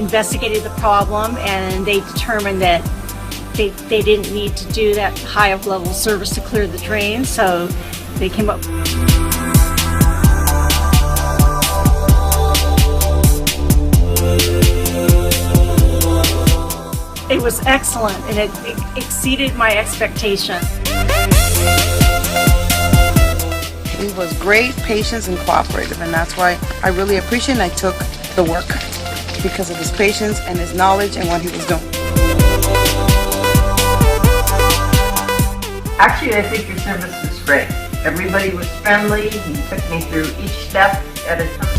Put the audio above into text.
investigated the problem, and they determined that they didn't need to do that high level service to clear the drain, so they came up. It was excellent, and it exceeded my expectations. He was great, patient, and cooperative, and that's why I really appreciate and I took the work because of his patience and his knowledge and what he was doing. Actually, I think your service was great. Everybody was friendly. He took me through each step at a time.